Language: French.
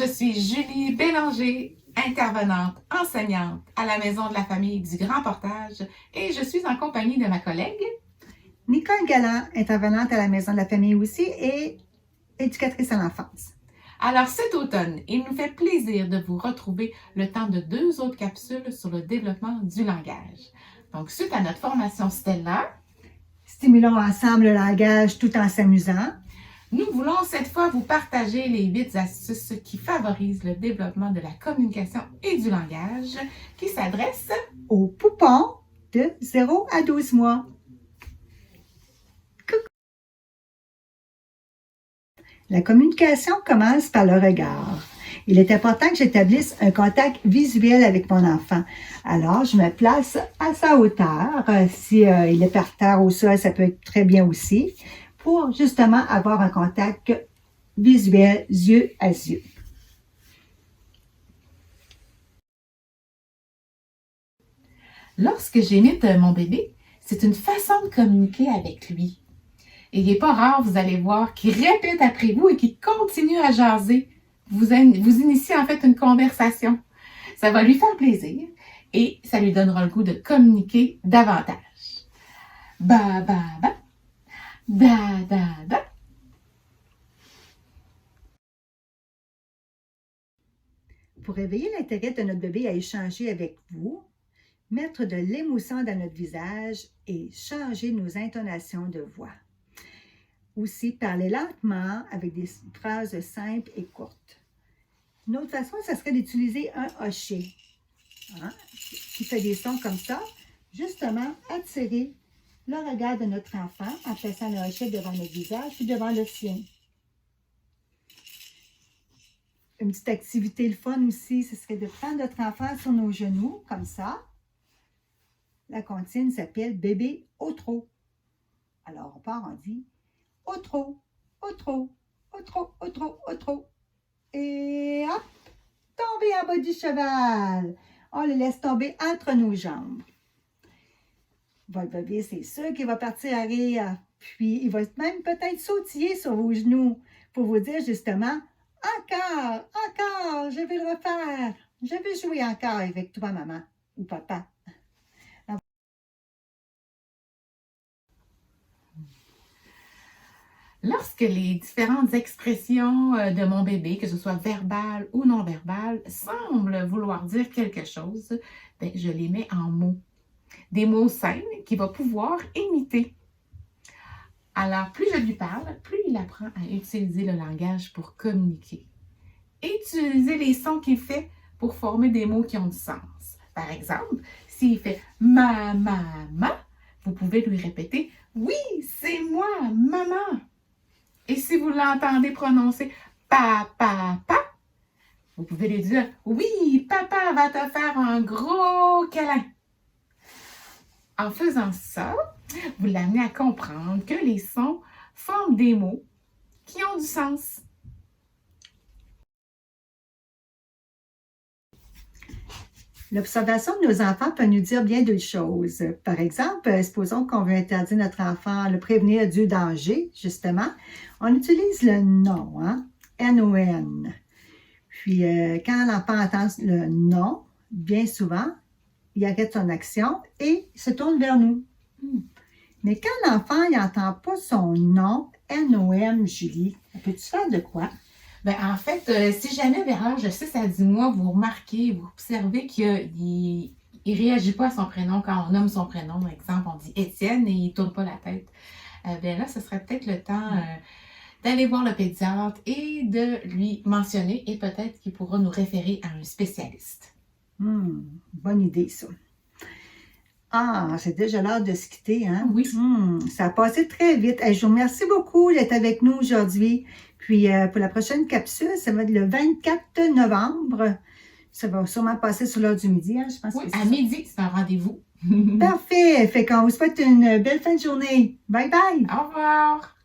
suis Julie Bélanger, intervenante, enseignante à la Maison de la Famille du Grand Portage et je suis en compagnie de ma collègue Nicole Galland, intervenante à la Maison de la Famille aussi et éducatrice à l'enfance. Alors cet automne, il nous fait plaisir de vous retrouver le temps de 2 autres capsules sur le développement du langage. Donc suite à notre formation Stella, stimulons ensemble le langage tout en s'amusant. Nous voulons cette fois vous partager les 8 astuces qui favorisent le développement de la communication et du langage qui s'adressent aux poupons de 0 à 12 mois. Coucou. La communication commence par le regard. Il est important que j'établisse un contact visuel avec mon enfant. Alors, je me place à sa hauteur. Si il est par terre au sol, ça peut être très bien aussi, pour justement avoir un contact visuel, yeux à yeux. Lorsque j'imite mon bébé, c'est une façon de communiquer avec lui. Et il n'est pas rare, vous allez voir, qu'il répète après vous et qu'il continue à jaser. Vous initiez en fait une conversation. Ça va lui faire plaisir et ça lui donnera le goût de communiquer davantage. Ba, ba, ba. Da, da, da. Pour éveiller l'intérêt de notre bébé à échanger avec vous, mettre de l'émotion dans notre visage et changer nos intonations de voix. Aussi, parler lentement avec des phrases simples et courtes. Une autre façon, ça serait d'utiliser un hocher qui fait des sons comme ça. Justement, attirer le regard de notre enfant en plaçant le hochet devant notre visage puis devant le sien. Une petite activité le fun aussi, ce serait de prendre notre enfant sur nos genoux, comme ça. La comptine s'appelle bébé au trot. Alors, on part, on dit au trot, au trot, au trot, au trot, au trot. Et hop, tomber en bas du cheval. On le laisse tomber entre nos jambes. Votre bébé, c'est sûr qu'il va partir à rire. Puis, il va même peut-être sautiller sur vos genoux pour vous dire justement « Encore, encore, je vais le refaire. Je veux jouer encore avec toi, maman ou papa. » Lorsque les différentes expressions de mon bébé, que ce soit verbales ou non verbales, semblent vouloir dire quelque chose, bien, je les mets en mots. Des mots simples qu'il va pouvoir imiter. Alors, plus je lui parle, plus il apprend à utiliser le langage pour communiquer. Utiliser les sons qu'il fait pour former des mots qui ont du sens. Par exemple, s'il fait « ma, ma », vous pouvez lui répéter « oui, c'est moi, maman ». Et si vous l'entendez prononcer « pa, pa, pa », vous pouvez lui dire « oui, papa va te faire un gros câlin ». En faisant ça, vous l'amenez à comprendre que les sons forment des mots qui ont du sens. L'observation de nos enfants peut nous dire bien deux choses. Par exemple, supposons qu'on veut interdire notre enfant, le prévenir du danger, justement. On utilise le non, N-O-N. Puis, quand l'enfant entend le non, bien souvent, il arrête son action et se tourne vers nous. Mais quand l'enfant n'entend pas son nom, N-O-M, Julie, peux-tu faire de quoi? Ben, en fait, si jamais vers l'âge de 6 à 10 mois, vous remarquez, vous observez qu'il ne réagit pas à son prénom quand on nomme son prénom. Par exemple, on dit Étienne et il ne tourne pas la tête. Bien là, ce serait peut-être le temps d'aller voir le pédiatre et de lui mentionner et peut-être qu'il pourra nous référer à un spécialiste. Bonne idée, ça. Ah, c'est déjà l'heure de se quitter, hein? Oui. Ça a passé très vite. Je vous remercie beaucoup d'être avec nous aujourd'hui. Puis, pour la prochaine capsule, ça va être le 24 novembre. Ça va sûrement passer sur l'heure du midi, hein? Je pense Oui, que à midi, c'est un rendez-vous. Parfait. Fait qu'on vous souhaite une belle fin de journée. Bye bye. Au revoir.